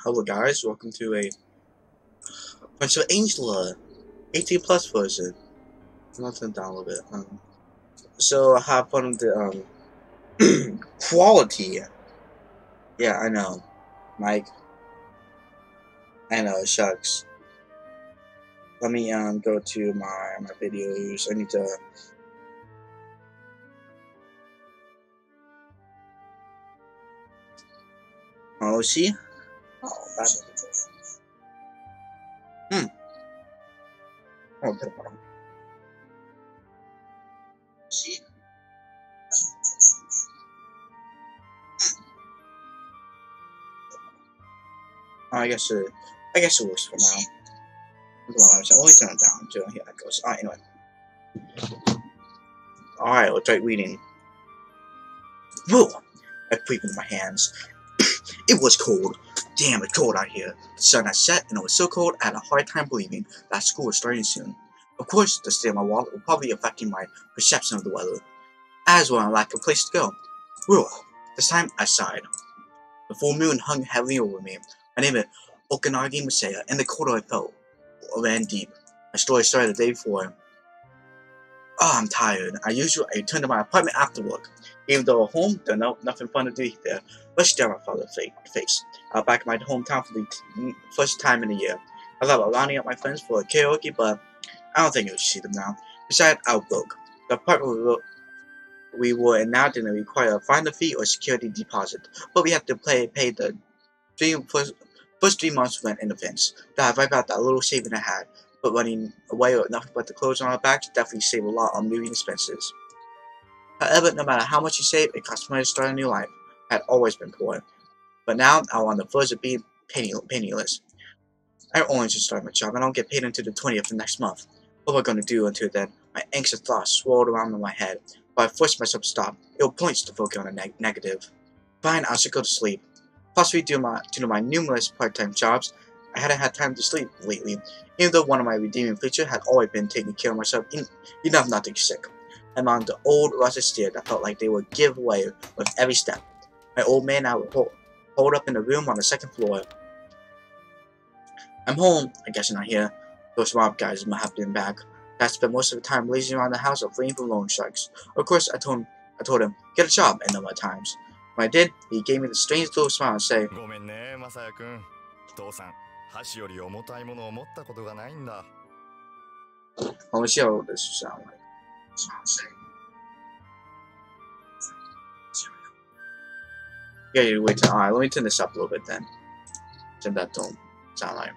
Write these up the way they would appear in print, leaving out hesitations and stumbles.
Hello guys, welcome to a bunch of Angela 18 plus version. I'm gonna turn it down a little bit. So I have fun with the quality. Yeah, I know. Mike. I know, shucks. Let me go to my videos. I need to see? Oh, that's oh, put it on. See? Oh, I guess it works for now. I'll only turn it down to here that goes. Alright, anyway. Alright, let's try reading. Whoa! I breathed into my hands. It was cold. Damn, it's cold out here. The sun had set, and it was so cold I had a hard time believing that school was starting soon. Of course, the state of my wallet will probably be affecting my perception of the weather, as well as lack of place to go. Whew. This time, I sighed. The full moon hung heavily over me. My name is Okanagi Masaya, and the cold I felt ran deep. My story started the day before. Oh, I'm tired. I returned to my apartment after work. Even though at home, there's nothing fun to do there. Let's stare at my father's face. I was back in my hometown for the first time in a year. I thought about rounding up my friends for a karaoke, but I don't think you'll see them now. Besides, I was broke. The apartment we were in now didn't require a finder fee or security deposit, but we had to pay the first 3 months rent in advance. That right about that little saving I had, but running away with nothing but the clothes on our backs definitely saved a lot on moving expenses. However, no matter how much you save, it costs money to start a new life. I had always been poor, but now I'm on the verge of being penniless. I only just started my job, and I don't get paid until the 20th of next month. What am I going to do until then? My anxious thoughts swirled around in my head, but I forced myself to stop. It was pointless to focus on the negative. Fine, I should go to sleep. Possibly due to my numerous part-time jobs, I hadn't had time to sleep lately, even though one of my redeeming features had always been taking care of myself enough not to get sick. I'm on the old rusted stair that felt like they would give way with every step. My old man and I were holed up in a room on the 2nd floor. I'm home. I guess you're not here. Those mob guys might have been back. I spent most of the time lazing around the house or fleeing from loan sharks. Of course, I told him, get a job a number of times. When I did, he gave me the strange little smile and say, I want to see how this sounds like. Yeah, you wait till, alright, let me turn this up a little bit then. So that don't sound like.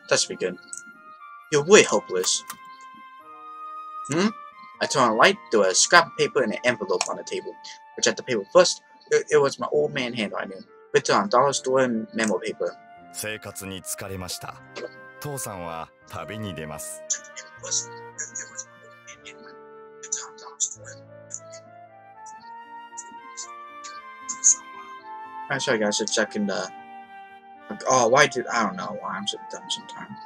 That should be good. You're way hopeless. I turned on a light, there was a scrap of paper and an envelope on the table. I checked the paper first. It was my old man handwriting, written on dollar store and memo paper. I'm sorry guys, just checking the... Oh, I don't know why I'm so dumb sometimes.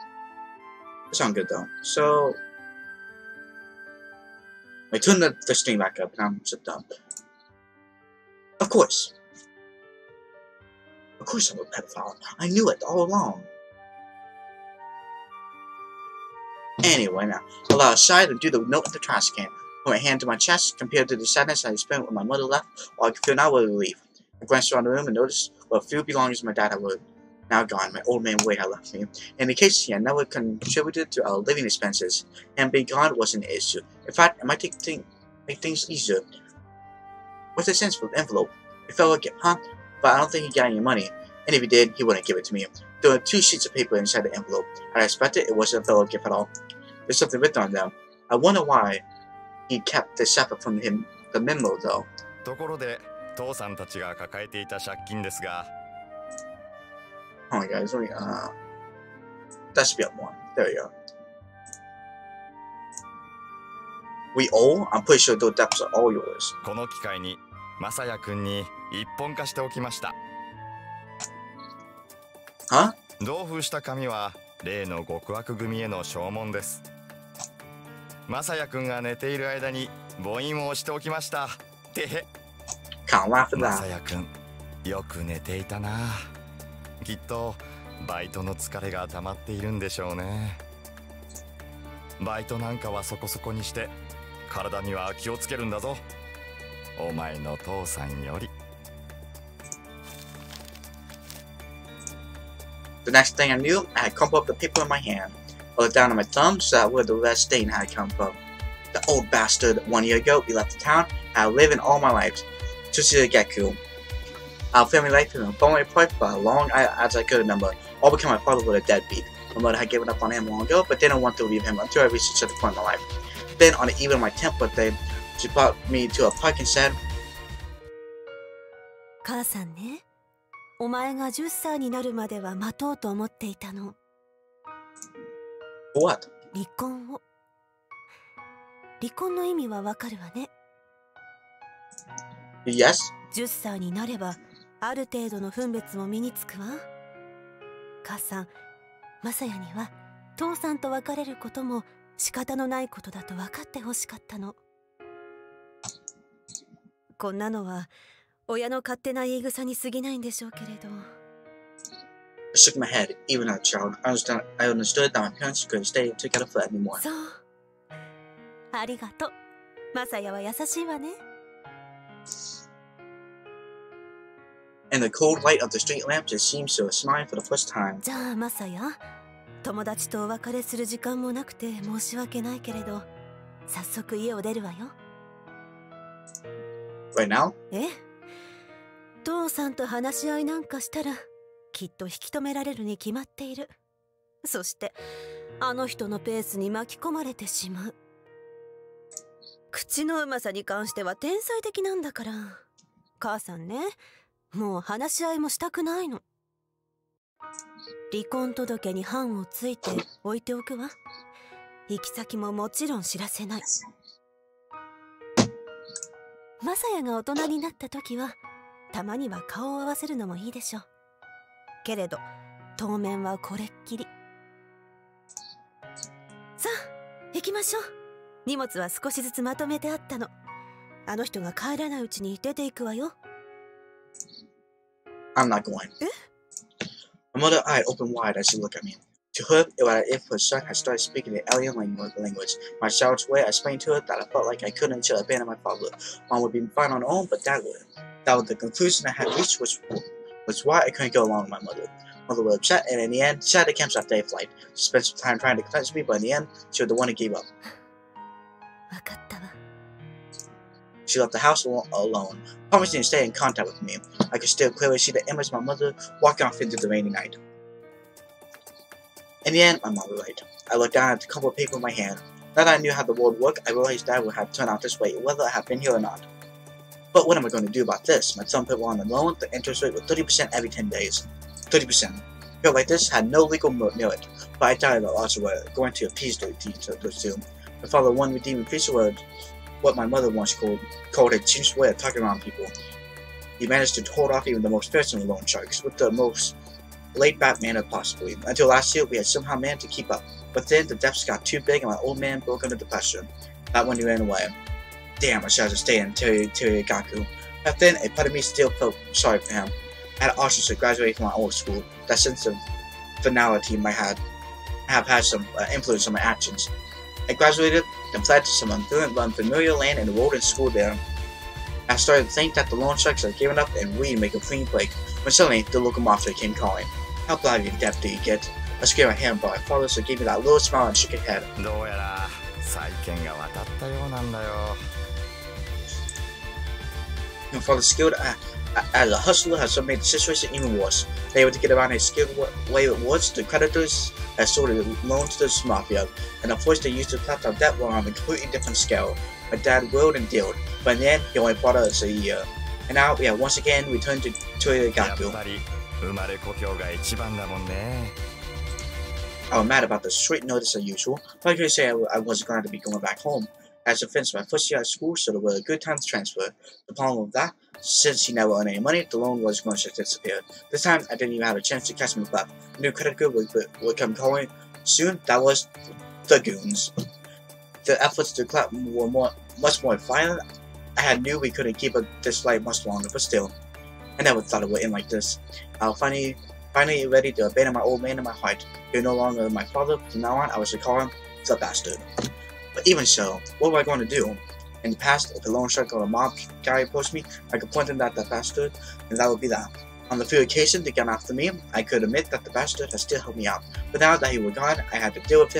It sounds good though. So... I turned the stream back up and I'm so dumb. Of course I'm a pedophile. I knew it all along. Anyway, now, I'll allow aside and do the note in the trash can. Put my hand to my chest, compared to the sadness I spent when my mother left, while I could feel now with relief. I glanced around the room and noticed what few belongings my dad had now gone. My old man Wade had left me. In the case he had never contributed to our living expenses, and being gone wasn't an issue. In fact, it might make things easier. What's the sense of the envelope? It felt like it, huh? But I don't think he got any money, and if he did, he wouldn't give it to me. There were 2 sheets of paper inside the envelope. I expected it wasn't a fellow gift at all. There's something written on them. I wonder why he kept this separate from him, the memo, though. Oh my guys, let me, that should be up more. There we go. We owe? I'm pretty sure those debts are all yours. Huh? 同封した紙は例の極悪組への証文です。マサヤ君が寝ている間に母印を押しておきました。てへ。Can't laugh at マ that. サヤくん、よく寝ていたな。きっとバイトの疲れが溜まっているんでしょうね。バイトなんかはそこそこにして体には気をつけるんだぞ。お前の父さんより。The next thing I knew, I had crumpled up the paper in my hand. I looked down at my thumb, saw where the red stain had come from. The old bastard. 1 year ago, we left the town. I had lived in all my life. Tsuchigeku. Our family life had been falling apart for as long as I could remember, all because my father was a deadbeat. My mother had given up on him long ago, but didn't want to leave him until I reached such a point in my life. Then, on the eve of my 10th birthday, she brought me to a park and said, 母さんね、お前が10歳になるまでは待とうと思っていたの。What? 離婚を。離婚の意味はわかるわね。Yes? 10歳になればある程度の分別も身につくわ。母さん、マサヤには父さんと別れることも仕方のないことだと分かってほしかったの。こんなのは親の勝手な言い草に過ぎないんでしょうけれど。I shook my head. Even as a child, I understood that my parents couldn't stay together for anymore. そう。ありがとう。マサヤは優しいわね。In the cold light of the street lamps, it seemed to smile for the first time. じゃあマサヤ、友達とお別れする時間もなくて申し訳ないけれど、早速家を出るわよ。Right now? ええ。父さんと話し合いなんかしたらきっと引き止められるに決まっている。そしてあの人のペースに巻き込まれてしまう。口のうまさに関しては天才的なんだから。母さんね、もう話し合いもしたくないの。離婚届に判をついて置いておくわ。行き先ももちろん知らせない。マサヤが大人になった時はたまには顔を合わせるのもいいでしょう。けれど当面はこれっきり。さあ行きましょう。荷物は少しずつまとめてあったの。あの人が帰らないうちに出ていくわよ。I'm not going. My mother eyed open wide as she looked at me. To her, it was as if her son had started speaking the alien language. My child's way, I explained to her that I felt like I couldn't until I abandoned my father. Mom would be fine on her own, but Dad wouldn't. That was the conclusion I had reached, which was why I couldn't go along with my mother. Mother was upset, and in the end, she had to cancel that day flight. She spent some time trying to convince me, but in the end, she was the one who gave up. わかったわ。She left the house alone, promising to stay in contact with me. I could still clearly see the image of my mother walking off into the rainy night. In the end, my mom was right. I looked down at the crumpled paper in my hand. Now that I knew how the world worked, I realized Dad would have turned out this way, whether I had been here or not. But what am I going to do about this? My son put on the loan. The interest rate was 30% every 10 days. 30%. A bill like this had no legal merit, but I doubted the odds were going to appease the two. My father, one redeeming feature, was what my mother once called a cheap way of talking around people. He managed to hold off even the most fearsome loan sharks with the most laid-back manner possibly. Until last year, we had somehow managed to keep up. But then the depths got too big and my old man broke under depression. That when he ran away. Damn, I should have stayed in Teriyagaku. Back then, a part of me still felt sorry for him. I had options to graduate from my old school. That sense of finality might have had some influence on my actions. I graduated, then fled to some unfamiliar land and enrolled in school there. I started to think that the loan sharks had given up and we'd make a clean break, when suddenly the local mafia came calling. How bloody and deaf do you get? I scared my hand, but my father so gave me that little smile and shook his head. どうやら債権が渡ったようなんだよ。My father skilled as a hustler has made the situation even worse. They able to get around his skilled way it was, the creditors had sold the loans to the mafia, and the force they used to collect our debt were on a completely different scale. My dad willed and dealed, but in the end, he only bought us a year. And now we have once again returned to Toyogaku. やっぱり生まれ故郷が一番だもんね。I was mad about the short notice as usual, but I couldn't say I wasn't going to be going back home. I had to finish my first year at school, so there was a good time to transfer. The problem with that, since he never earned any money, the loan was going to disappear. This time, I didn't even have a chance to catch me up. A new credit card would come calling soon. That was the goons. The efforts to collect were much more violent I had knew we couldn't keep this life much longer, but still, I never thought it would end like this. I was finally ready to abandon my old man in my heart. He was no longer my father. From now on, I was to call him the bastard. But even so, what was I going to do? In the past, if a loan shark or a mob guy approached me, I could point him at the bastard, and that would be that. On the few occasions they got after me, I could admit that the bastard had still helped me out. But now that he was gone, I had to deal with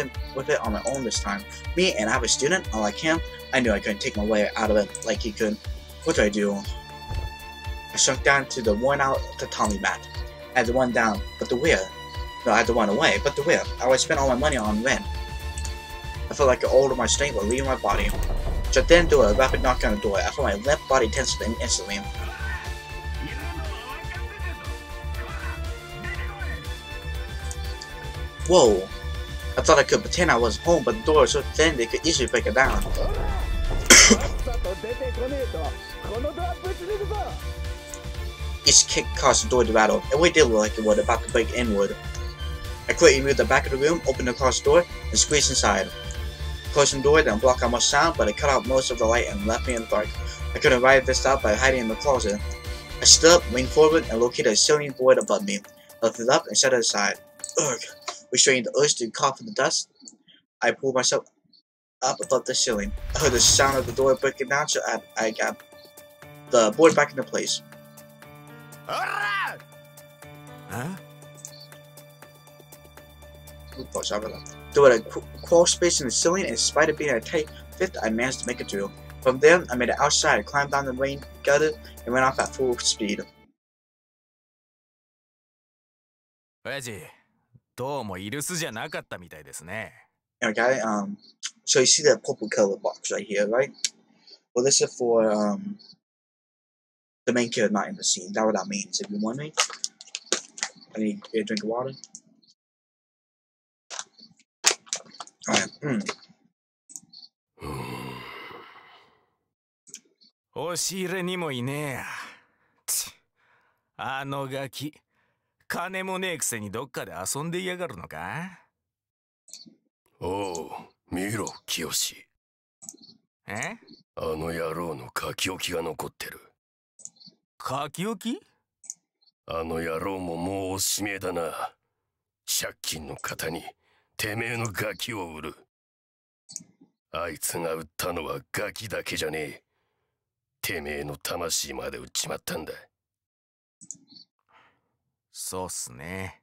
it on my own this time. Me, an average student, unlike him, I knew I couldn't take my way out of it like he could. What do I do? I sunk down to the worn out tatami mat. I had to run down, but the where? No, I had to run away, but the where? I would spend all my money on rent. I felt like all of my strength was leaving my body. So I then do a rapid knock on the door. I felt my left body tense instantly. Whoa! I thought I could pretend I was home, but the door was so thin they could easily break it down. Each kick caused the door to rattle, and we did look like it was about to break inward. I quickly moved the back of the room, opened the closet door, and squeezed inside. Closing the door didn't block out much sound, but it cut out most of the light and left me in the dark. I couldn't ride this out by hiding in the closet. I stood up, leaned forward, and located a ceiling board above me. I lifted it up and set it aside. Ugh! Restraining the urge to cough in the dust, I pulled myself up above the ceiling. I heard the sound of the door breaking down, so I got the board back into place. Huh? There was a crawl space in the ceiling, and in spite of being a tight fit, I managed to make it through. From there, I made it outside, climbed down the rain gutter, and ran off at full speed. Reggie, どうもイルスじゃなかったみたいですね。 Okay, so you see that purple color box right here, right? Well, this is for, the main character not in the scene. That's what that means, if you want me. I need a drink of water. Alright, 押し入れにもいねえや。つあのガキ、金もねえくせにどっかで遊んでいやがるのか？おう、見ろ、清。え？あの野郎の書き置きが残ってる。書き置き？あの野郎ももうおしめえだな。借金の方にてめえのガキを売る。あいつが売ったのはガキだけじゃねえ。てめえの魂まで売っちまったんだ。そうっすね。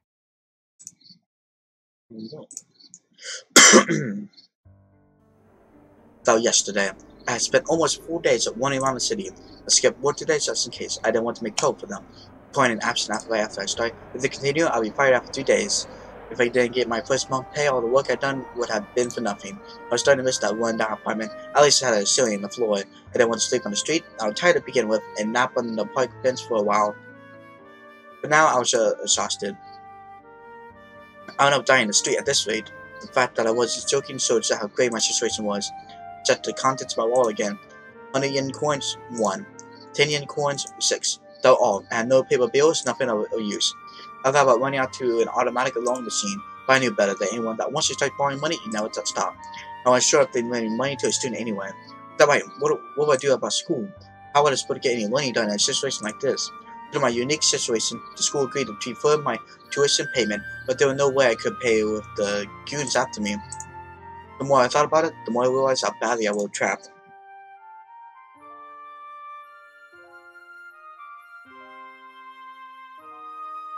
So yesterday, I had spent almost 4 days running around the city. I skipped work today just in case. I didn't want to make trouble for them. Point and absent after I start. If they continue, I'll be fired after 2 days. If I didn't get my first month pay, all the work I'd done would have been for nothing. I was starting to miss that one-down apartment. At least I had a ceiling on the floor. I didn't want to sleep on the street. I was tired to begin with, and nap on the park bench for a while. But now I was exhausted. I wound up dying in the street at this rate. The fact that I wasn't joking showed just how grave my situation was. Checked the contents of my wallet again. 100 yen coins, 1. 10 yen coins, 6. They were all. I had no paper bills, nothing of use. I thought about running out to an automatic loan machine, but I knew better than anyone that once you start borrowing money, you never stop. I wasn't sure if they'd lend me money to a student anyway. That right, what would I do about school? How would I supposed to get any learning done in a situation like this? Due to my unique situation, the school agreed to defer my tuition payment, but there was no way I could pay with the goons after me. The more I thought about it, the more I realized how badly I was trapped.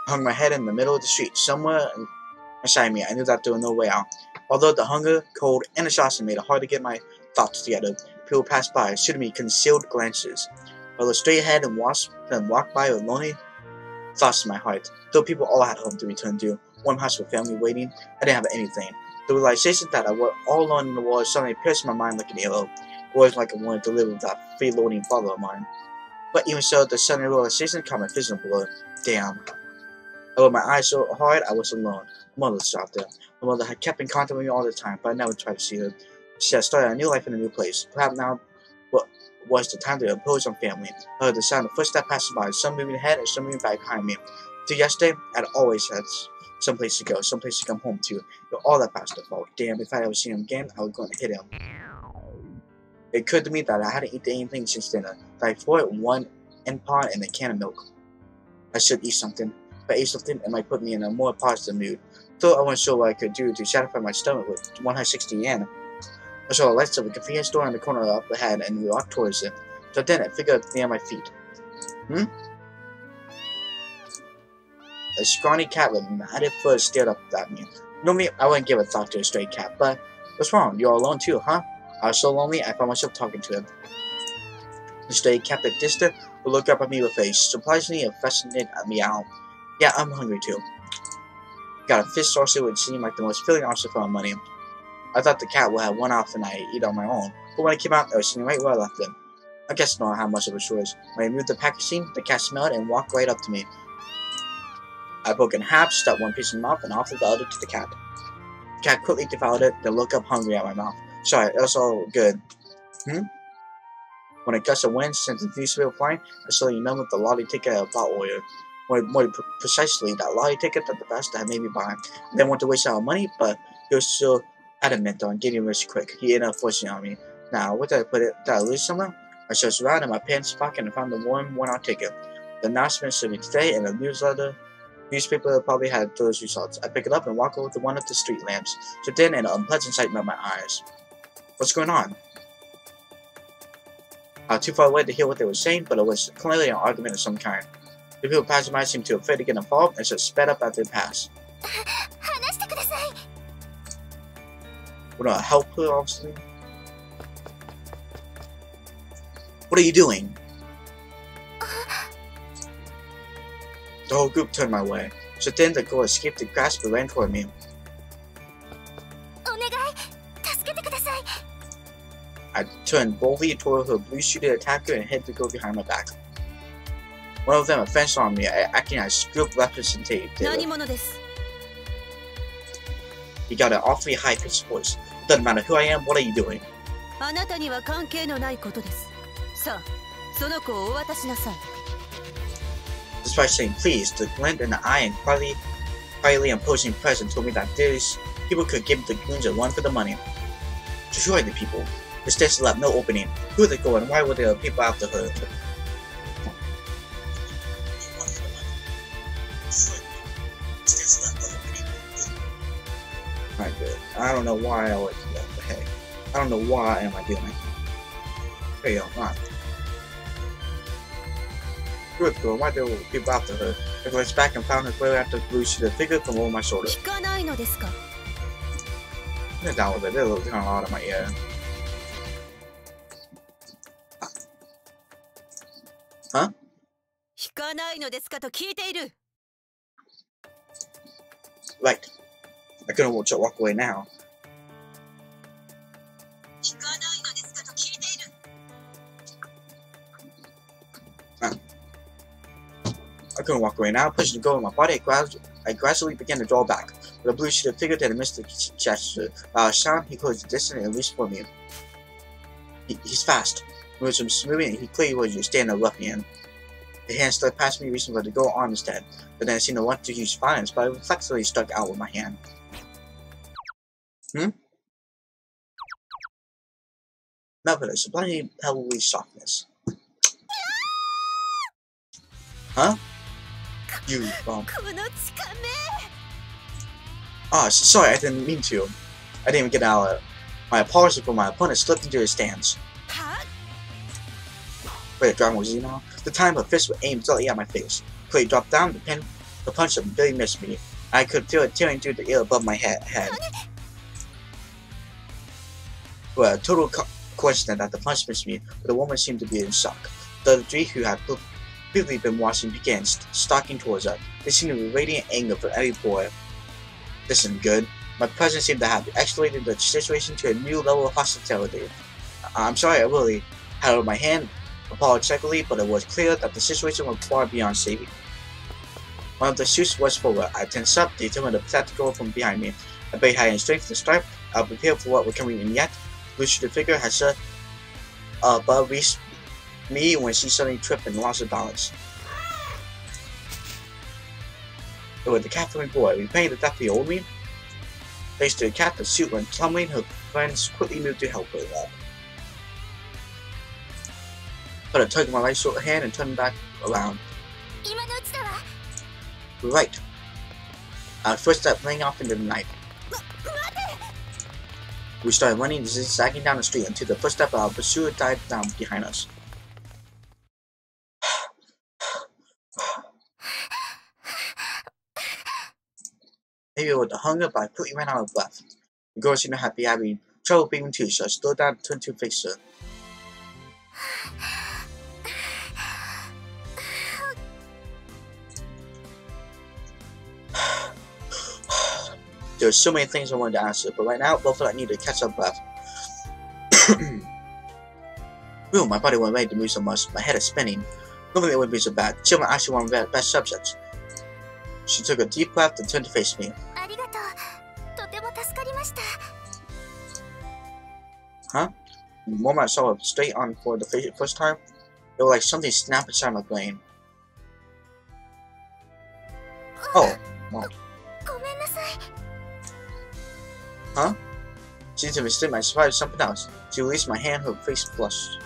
I hung my head in the middle of the street, somewhere beside me. I knew that there was no way out. Although the hunger, cold, and exhaustion made it hard to get my thoughts together, people passed by, shooting me concealed glances. I looked straight ahead and walked by with lonely thoughts in my heart. Though people all had home to return to, warm house with family waiting, I didn't have anything. The realization that I was all alone in the world suddenly pierced my mind like an arrow. It was like I wanted to live with that freeloading father of mine. But even so, the sudden realization caught my vision blur. Damn. I rolled my eyes so hard I was alone. My mother was out there. My mother had kept in contact with me all the time, but I never tried to see her. She had started a new life in a new place. Perhaps now was the time to impose on family. I heard the sound of footsteps passing by, some moving ahead and some moving back behind me. Till yesterday, I'd always had someplace to go, someplace to come home to. All that bastard fault. Damn, if I ever see him again, I was going to hit him. It occurred to me that I hadn't eaten anything since dinner, so I poured one in pot and a can of milk. I should eat something. If I ate something, it might put me in a more positive mood. Though I wasn't sure what I could do to satisfy my stomach with 160 yen. I saw the lights of a convenience store in the corner up ahead and we walked towards it. So then it figured near my feet. A scrawny cat with matted fur stared up at me. Normally, I wouldn't give a thought to a stray cat, but what's wrong? You're alone too, huh? I was so lonely, I found myself talking to him. The stray cat at distance would look up at me with a surprisingly affectionate meow. Yeah, I'm hungry too. Got a fish saucer which seemed like the most filling answer for my money. I thought the cat would have one off and I eat on my own, but when I came out, I was sitting right where I left it. I guess not how much of a choice. When I moved the packaging, the cat smelled and walked right up to me. I broke in half, stuck one piece in my mouth, and offered the other to the cat. The cat quickly devoured it, then looked up hungry at my mouth. Sorry, that was all good. When a gust of wind sent the newspaper flying, I suddenly remembered the lottery ticket I bought earlier. More precisely, that lottery ticket that the bastard had made me buy. I didn't want to waste our money, but he was still adamant on getting rich quick. He ended up forcing it on me. Now, where did I put it? Did I lose somewhere? I searched around in my pants pocket and found the worn-out ticket. The announcement should be today, and the newspaper probably had those results. I picked it up and walked over to one of the street lamps. So then an unpleasant sight met my eyes. What's going on? I was too far away to hear what they were saying, but it was clearly an argument of some kind. The people passing by seemed too afraid to get involved, and so sped up after they passed. Would I help her, obviously? What are you doing? The whole group turned my way. So then the girl escaped the grasp and ran toward me. I turned boldly toward her blue-suited attacker and hit the girl behind my back. One of them advanced on me, acting as skilled representative. He got an awfully high-pitched voice. Doesn't matter who I am, what are you doing? Despite saying please, the glint in the eye and quietly imposing presence told me that these people could give the goons a run for the money. Destroy the people. The stairs left no opening. Who are they going? Why were there people after her? Alright, good. I don't know why I would do that, but hey. I don't know why am I doing it. Hey, yo, come on. Good girl, why there were people after her? I glanced back and found her clearly after the blue-suited figure from over my shoulder. Sit down with it, they're kind of loud in my ear. Huh? Right. I couldn't walk away now. I couldn't walk away now. Pushing the girl in my body, I gradually began to draw back. With a blue-suited figure that missed the gesture. Without a sound, he closed the distance and reached for me. He's fast. Moves him smoothly, and he clearly was just standing there roughing him. His hand slid past me, reaching for the girl on instead. But then I seemed to want to use violence, but I reflexively stuck out with my hand. Met with a sublimely heavily softness. Huh? You, Oh, sorry, I didn't mean to. I didn't even get out. My apology for my opponent slipped into his stance. Wait, the drama was easy now? The time her fist was aimed directly at my face. Quickly dropped down, the punch barely missed me. I could feel it tearing through the air above my head. Well, a total coincidence that the punch missed me, but the woman seemed to be in shock. The other three who had previously been watching began stalking towards her. They seemed to be radiant anger for every boy. This isn't good. My presence seemed to have escalated the situation to a new level of hostility. I'm sorry, I really held my hand apologetically, but it was clear that the situation was far beyond saving. One of the shoots was forward. I tensed up, determined to protect the girl from behind me. I bade high in strength and stripe. I was prepared for what was coming in yet. The figure had set above reached me when she suddenly tripped and lost her balance. It was the Catherine boy, repaying the death he owed me. Thanks to the cat, the suit went tumbling. Her friends quickly moved to help her up. Put a tug of my right short hand and turn back around. Right. Our first step laying off into the night. We started running, zigzagging down the street until the first step of our pursuer died down behind us. Maybe with the hunger, but I quickly ran out of breath. The girl seemed to have been having trouble breathing too, so I slowed down and turned to face her. There were so many things I wanted to ask her, but right now, both of us needed to catch our breath. Boom, my body wasn't ready to move so much. My head is spinning. Normally it wouldn't be so bad. Children actually one of the best subjects. She took a deep breath and turned to face me. Huh? The moment I saw her straight on for the first time, it was like something snapped inside my brain. Oh, well. Huh? She seemed to mistake my surprise with something else. She released my hand, her face flushed.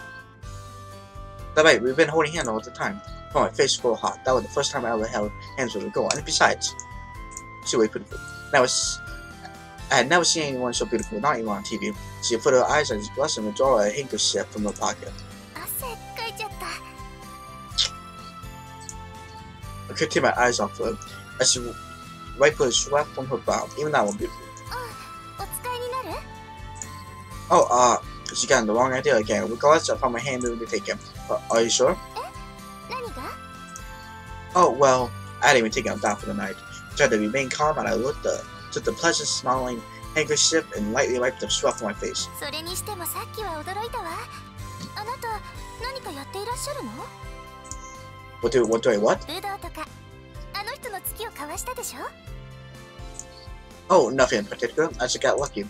That's right, we've been holding hands all the time. Oh, my face was hot. That was the first time I ever held hands with a girl, and besides, she was beautiful. I had never seen anyone so beautiful, not even on TV. She put her eyes on his breast and withdrew a handkerchief from her pocket. I couldn't take my eyes off her as she wiped her sweat from her brow. Even that was beautiful. Oh, she got the wrong idea again. Regardless, I found my hand moving to take him. Are you sure? Oh, well, I hadn't even taken him down for the night. I tried to remain calm, and I took the pleasant smiling handkerchief and lightly wiped the sweat from my face. What do I what? Oh, nothing in particular. I just got lucky.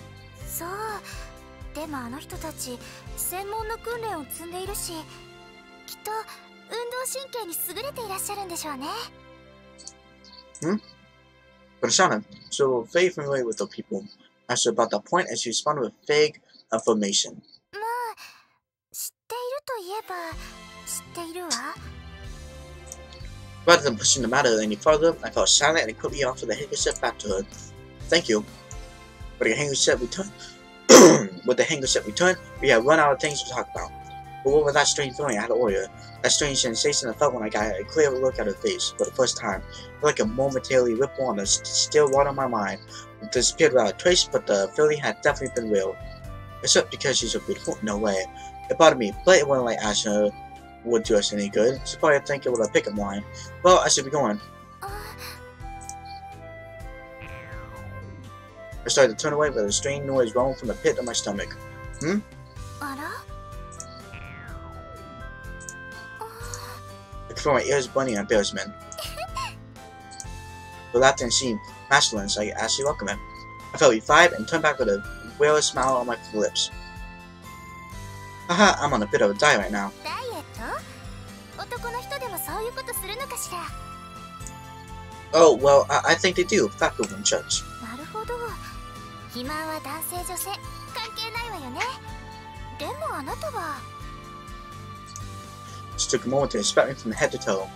Hmm? But Shana, so very familiar with the people. Asked her about the point and she responded with vague information. Rather than pushing the matter any further, I felt silent and quickly offered the handkerchief back to her. Thank you. But the handkerchief returned. With the handkerchief returned, we had run out of things to talk about. But what was that strange feeling I had earlier? That strange sensation I felt when I got a clear look at her face for the first time. Like a momentary ripple on the still water in my mind. It disappeared without a trace, but the feeling had definitely been real. Except because she's so beautiful? No way. It bothered me, but it wasn't like asking her would do us any good. She'd probably think it was a pickup line. Well, I should be going. I started to turn away, but a strange noise rolled from the pit of my stomach. Hmm? I could feel my ears burning in embarrassment. But that didn't seem masculine, so I asked her to welcome him. I felt revived and turned back with a wary smile on my lips. Haha, I'm on a bit of a diet right now. Oh, well, I think they do. Fat people in church. She took a moment to inspect me from head to toe.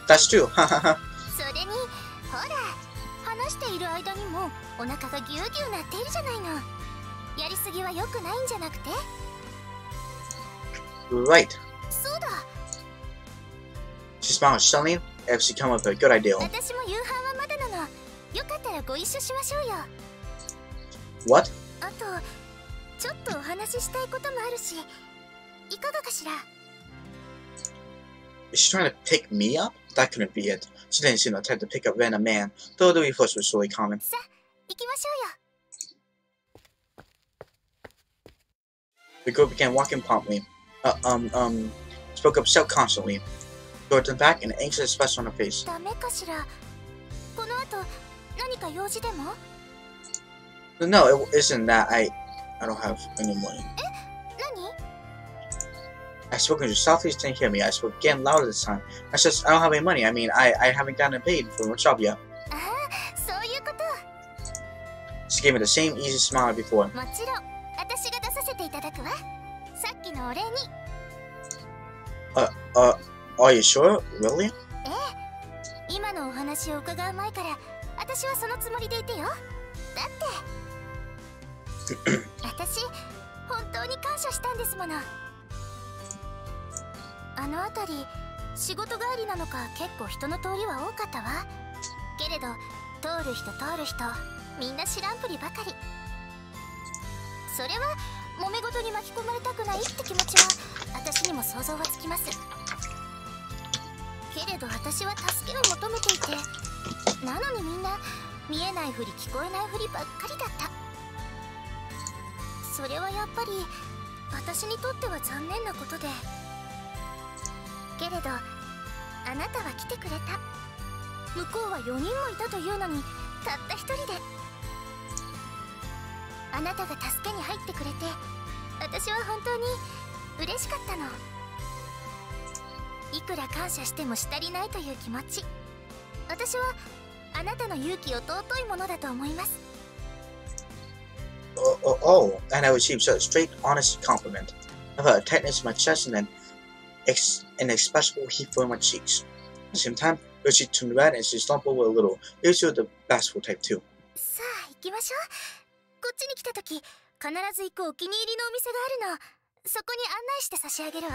That's true. Right. She smiled suddenly as she came up with a good idea. What? Is she trying to pick me up? That couldn't be it. She didn't seem the type to pick up random man, though the reverse was surely common. The girl began walking promptly. Spoke up self-constantly. Door turned back and an anxious expression on her face. No, it isn't that. I don't have any money. I spoke to her softly, she didn't hear me. I spoke again louder this time. I said, I don't have any money. I mean, I haven't gotten paid for my job yet. She gave me the same easy smile before. わ。さっきのお礼に。Are you sure? Really? ええ。今のお話を伺う前から、私はそのつもりでいてよ。だって、私、本当に感謝したんですもの。あの辺り、仕事帰りなのか結構人の通りは多かったわ。けれど、通る人、みんな知らんぷりばかり。それは揉め事に巻き込まれたくないって気持ちは私にも想像はつきます。けれど私は助けを求めていて、なのにみんな見えないふり聞こえないふりばっかりだった。それはやっぱり私にとっては残念なことで。けれどあなたは来てくれた。向こうは4人もいたというのにたった1人で。あなたが助けに入ってくれて、私は本当に嬉しかったの。いくら感謝してもし足りないという気持ち、私はあなたの勇気を尊いものだと思います。Oh, and I received such a straight, honest compliment. I felt a tightness in my chest and then an inexpressible heat for my cheeks. At the same time, she turned red and she stumbled over a little. It was the basketball type too. さあ行きましょう。こっちに来た時、必ず行くお気に入りのお店があるの。そこに案内して差し上げるわ。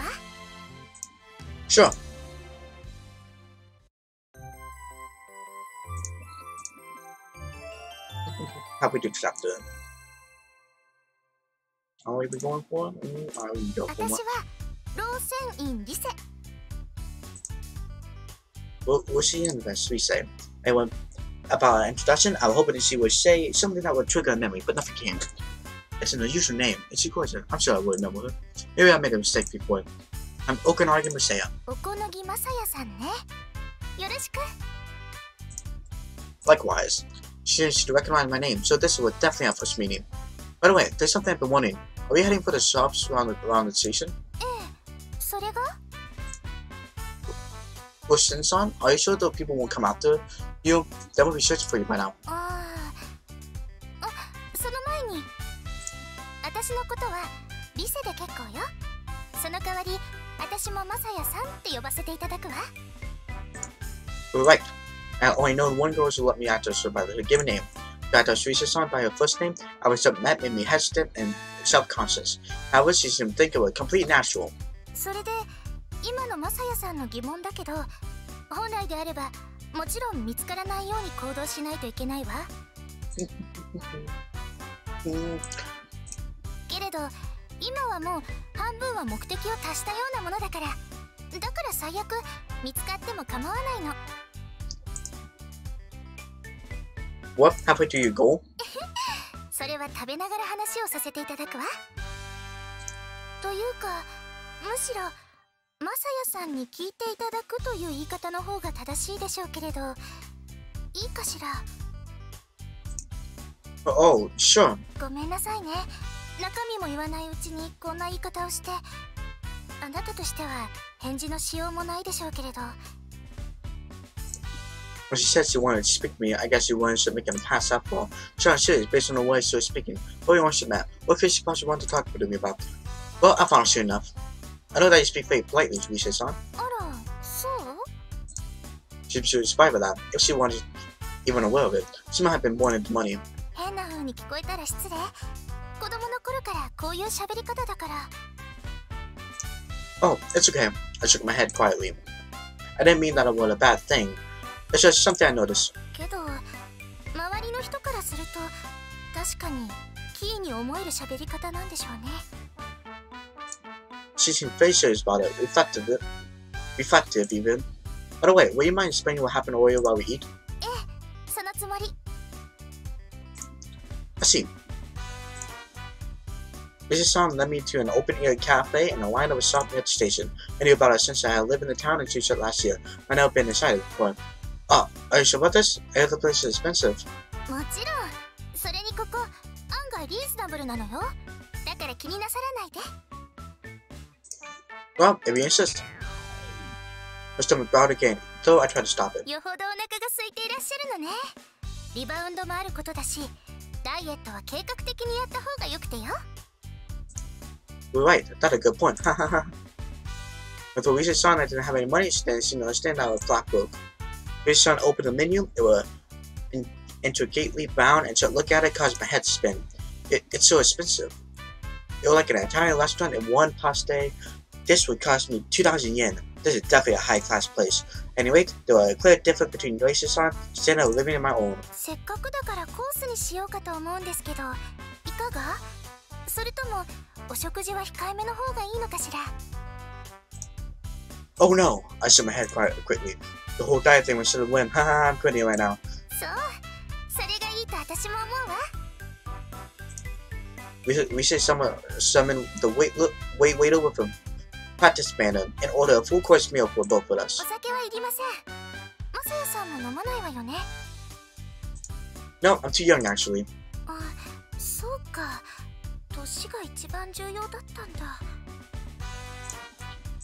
Sure. Happy to accept it. Are we going for it? Are we going for 私はローセンインリセ。We'll see in the best we say. Anyway, about an introduction, I was hoping that she would say something that would trigger a memory, but nothing came. It's an unusual name, and she calls her. I'm sure I would remember her. Maybe I made a mistake before. I'm Okanagi Masaya. おこのぎまさやさんね。よろしく。Likewise, she said she'd recognize my name, so this was definitely our first meeting. By the way, there's something I've been wondering. Are we heading for the shops around the station? ええ、それが Well, Shin-san, are you sure the people won't come after you? They will be searching for you by now. その前に、私のことはリセで結構よ。その代わり、私もまさやさんって呼ばせていただくわ。You're right. I only know one girl who let me address her by her given name. To address Risa-san by her first name, I was something that made me hesitant and self-conscious. However, she seemed to think it was complete natural. それで、今のまさやさんの疑問だけど、本来であれば、もちろん見つからないように行動しないといけないわ。けれど、今はもう半分は目的を達したようなものだから、だから最悪見つかっても構わないの。What happened to your goal? それは食べながら話をさせていただくわ。というか、むしろまさやさんに聞いていただくという言い方の方が正しいでしょうけれど、いいかしら。Oh, sure. ごめんなさいね。中身も言わないうちにこんな言い方をして、あなたとしては返事のしようもないでしょうけれど。When she said she wanted to speak to me, I guess she wanted to make him pass up all. Sure, I'm serious based on the way she was speaking. What do you want she meant? What could she possibly want to talk to me about? Well, I found sure enough. I know that you speak very politely to Risa-san. あら、そう？ She was inspired by that. If she wanted even aware of it, she might have been born into money. 変な風に聞こえたら失礼。子供の頃からこういう喋り方だから。Oh, it's okay. I shook my head quietly. I didn't mean that it was a bad thing. It's just something I noticed. けど、周りの人からすると、確かにキーに思える喋り方なんでしょうね。She seemed very serious about it, reflective even. By the way, will you mind explaining what happened earlier while we eat? ええ、そのつもり。I see. Risa-san led me to an open-air cafe and a line of a shop near the station. I knew about it since I had lived in the town and she said last year. I now been inside it before. Oh, are you sure about this? I heard the place is expensive. もちろん。それにここ、案外リーズナブルなのよ。だから気になさらないで。Well, if you insist. My stomach growled again, though I tried to stop it. よほどお腹が空いていらっしゃるのね。リバウンドもあることだし、ダイエットは計画的にやった方がよくてよ。You're right, that's a good point. Ha ha ha. If the research saw I didn't have any money, then she didn't understand how the clock broke. Research opened the menu, it was intricately bound, and to look at it caused my head to spin. It's so expensive. It was like an entire restaurant in one paste. This would cost me 2,000 yen. This is definitely a high-class place. Anyway, there was a clear difference between Race-san and living in my own. せっかくだからコースにしようかと思うんですけど、いかが？それともお食事は控えめの方がいいのかしら？ Oh no! I shook my head quite quickly. The whole diet thing was to the whim. Haha, I'm quitting right now. そう、それがいいと私も思うわ。We should summon the waiter with a practice banner and order a full course meal for both of us. お酒はいりません。マサヤさんも飲まないわよね。No, I'm too young actually. あ、そうか。年が一番重要だったんだ。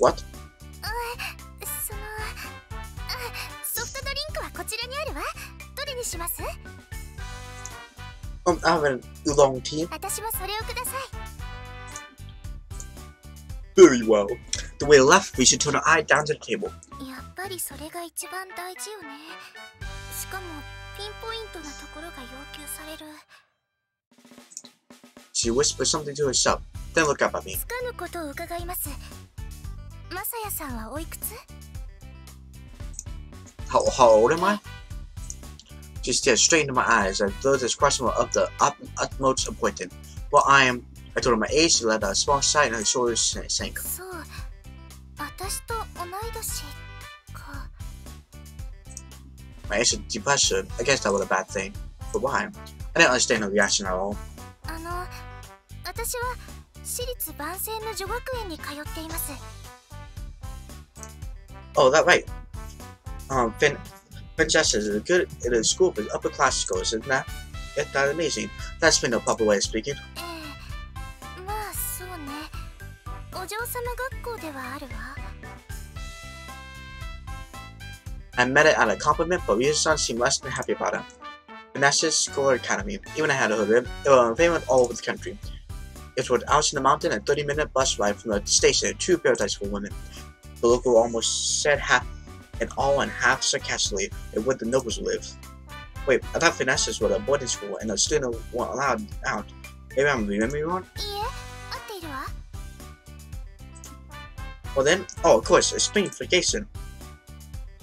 What? ソフトドリンクはこちらにあるわ。どれにします？ I have an oolong tea. 私もそれをください。 Very well. The way left, we should turn our eye down to the table. やっぱりそれが一番大事よね。しかもピンポイントなところが要求される。She whispered something to herself, then looked up at me. つかぬことを伺います。マサヤさんはおいくつ？ How old am I? She stared straight into my eyes as though this question was of the utmost importance. Well, I told her my age. She let a small sigh and her shoulders sank. そう、私と同い年か。 My answer depressed her. I guess that was a bad thing. But why? I didn't understand her reaction at all. 私は私立万世の女学園に通っています。 Oh, that right. Princess is good at a school for upper class schools, isn't that? Isn't that amazing? That's been a proper way of speaking. まあそうね。お嬢様学校ではあるわ。 I met it at a compliment, but Ryu-san seemed less than happy about it. Vanessa's School Academy, even ahead of it, it was famous all over the country. It was out in the mountain and a 30-minute bus ride from the station and 2 paradise for women. The local almost said half and all and half sarcastically and where the nobles live. Wait, I thought Vanessa's was a boarding school and a student weren't allowed out. Maybe I'm remembering wrong? いいえ、合っているわ。 Well then, oh of course, it's spring vacation.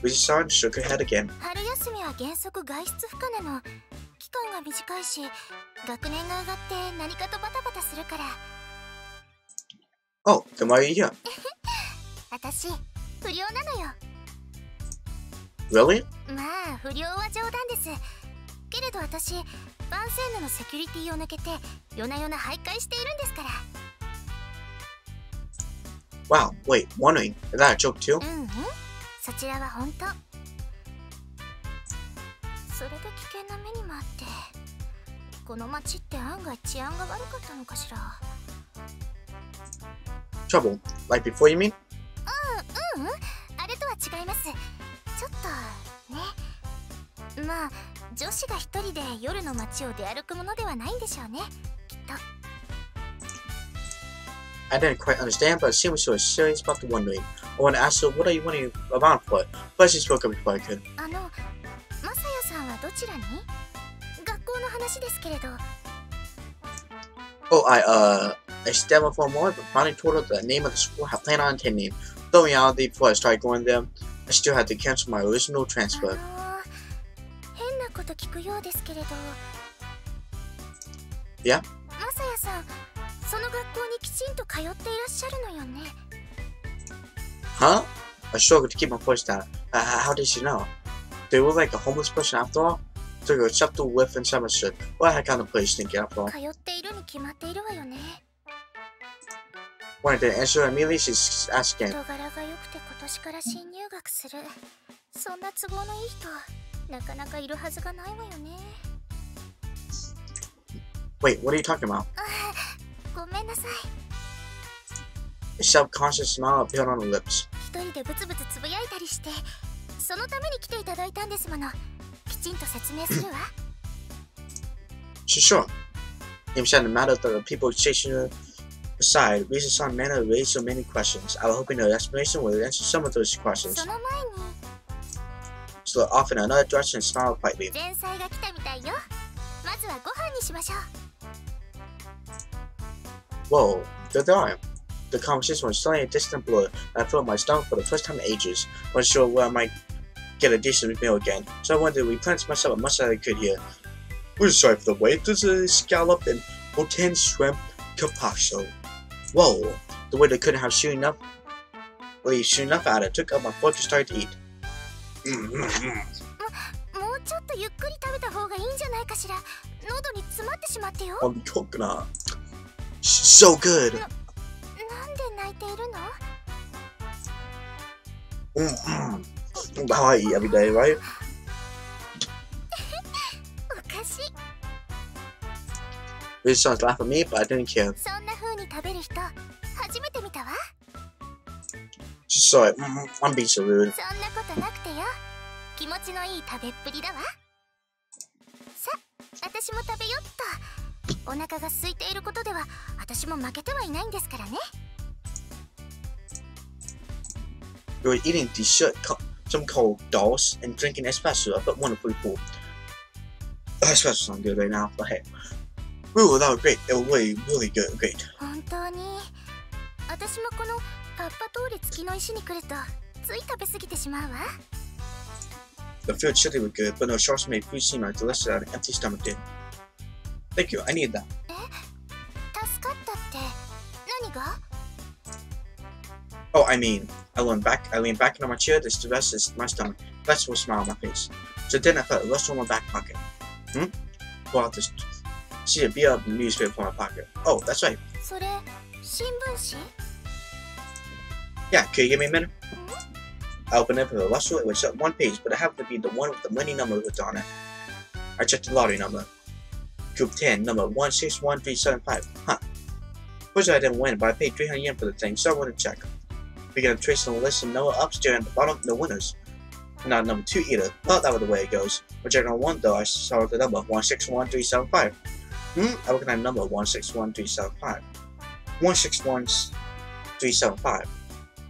Ryu-san shook her head again. 春休みは原則外出不可なの。期間が短いし、学年が上がって何かとバタバタするから。 Oh, then why are you here? 私、不良なのよ。 Really? まあ、不良は冗談です。けれど私、万世のセキュリティを抜けて、夜な夜な徘徊しているんですから。 Wow, wait, wondering, is that a joke too? そちらは本当。それで危険な目にもあって、この町って案外治安が悪かったのかしら。 Trouble? Like before you mean? あれとは違います。ちょっとね。まあ、女子が一人で夜の街を出歩くものではないんでしょうね、きっと。 I didn't quite understand, but it seemed she was serious about the wondering. I wanted to ask her, what are you wondering about for? But she spoke up before I could. マサヤさんはどちらに？学校の話ですけれど。 Oh, I stammered for a moment, but finally told her the name of the school I planned on attending. Though in reality, before I started going there, I still had to cancel my original transfer. 変なこと聞くようですけれど。 Yeah? マサヤさん、その学校にきちんと通っていらっしゃるのよね。 Huh? I struggled to keep my voice down. How did she know? They were like a homeless person after all? Took a acceptable whiff and understood. What the heck kind of place thinking after all? 通っているに決まっているわよね。 When I didn't answer her immediately, she asked again. 人柄が良くて今年から新入学する。そんな都合のいい人、なかなかいるはずがないわよね。 Wait, what are you talking about? ごめんなさい。 A self-conscious smile appeared on her lips. 一人でブツブツつぶやいたりして、そのために来ていただいたんですもの。きちんと説明するわ。Sure. Maybe she had a matter of the people chasing her Besides, Lisa-san Mana raised so many questions. I was hoping the explanation would answer some of those questions. その前に So off in another direction and smiled quietly. 前菜が来たみたいよ。まずはご飯にしましょう。 Whoa, there they are. The conversation was suddenly a distant blur, and I felt my stomach for the first time in ages. I wasn't sure where I might get a decent meal again, so I wanted to replenish myself as much as I could here. We're sorry for the wait. This is a scallop and Hoten shrimp carpaccio. Whoa, the waiter couldn't have soon enough. Well, soon enough out, I took up my fork and started to eat. もうちょっとゆっくり食べた方がいいんじゃないかしら。喉に詰まってしまってよ。 On coconut. So good. なんで泣いているの？ How I eat every day, right? おかしい。 This sounds laugh at me, but I didn't care. そんな風に食べる人、初めて見たわ。 She saw it. I'm being so rude. そんなことなくてよ。気持ちのいい食べっぷりだわ。さあ、私も食べよっと。お腹が空いていることでは、私も負けてはいないんですからね。 We were eating dessert, some cold dolls, and drinking espresso. I felt wonderfully full. Espresso's not good right now, but hey. Ooh, that was great. It was really good, great. 本当に。私もこのカッパ通り付きの石に来ると、つい食べ過ぎてしまうわ。 The food chili was good, but no sauce made food seem as delicious as an empty stomach did. Thank you, I need that. 助かったって何が？ Oh, I mean, I leaned back into my chair, this rest is my stomach. Flexible smile on my face. So then I felt a rustle in my back pocket. Pull out this. See a beat up newspaper from my pocket. Oh, that's right. それ新聞紙？ Yeah, can you give me a minute? I opened it with a rustle. It was just one page, but it happened to be the one with the money number written on it. I checked the lottery number. Group 10, number 161375. Huh. Fortunately, I didn't win, but I paid 300 yen for the thing, so I wanted to check. Began tracing the list and Noah upstairs at the bottom, no winners. Not number 2 either. Thought that was the way it goes. When checking on 1 though, I saw the number 161375. I recognized the number 161375. 161375.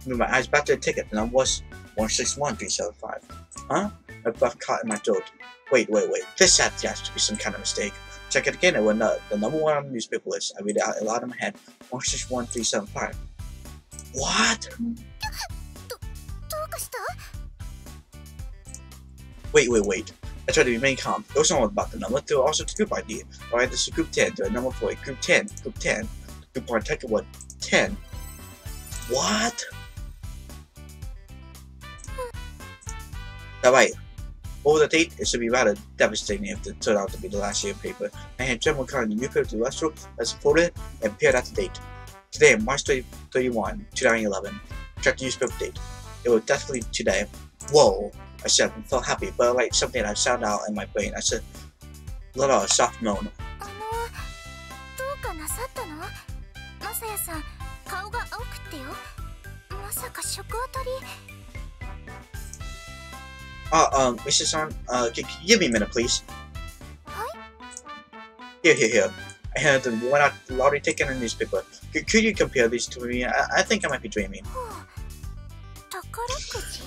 Moved my eyes back to the ticket. The number was 161375. Huh? My breath caught in my throat. Wait. This has to be some kind of mistake. Check it again. It was not the number 1 on the newspaper list. I read it out loud in my head. 161375. What? どうかした？ Wait. I tried to remain calm. It wasn't all about the number. There was also the group ID. Alright, this is group 10. There was number 4. Group 10. Group 10. Group 1 ticket was 10. What? Alright. Over the date, it should be rather devastating if it turned out to be the last year paper. I had general card in the newspaper to the restaurant as folded and paired out the date. Today, March 31, 2011. Check the newspaper date. It was definitely today. Whoa, I said and felt happy, but like something had sounded out in my brain. I said, let out a soft moan. どうかなさったの？マサヤさん、顔が青くってよ。まさか食当たり？ Mr. San, give me a minute, please. Hi? Here. I had the one out lottery ticket and newspaper. Could you compare these to me? I think I might be dreaming. 宝くじ？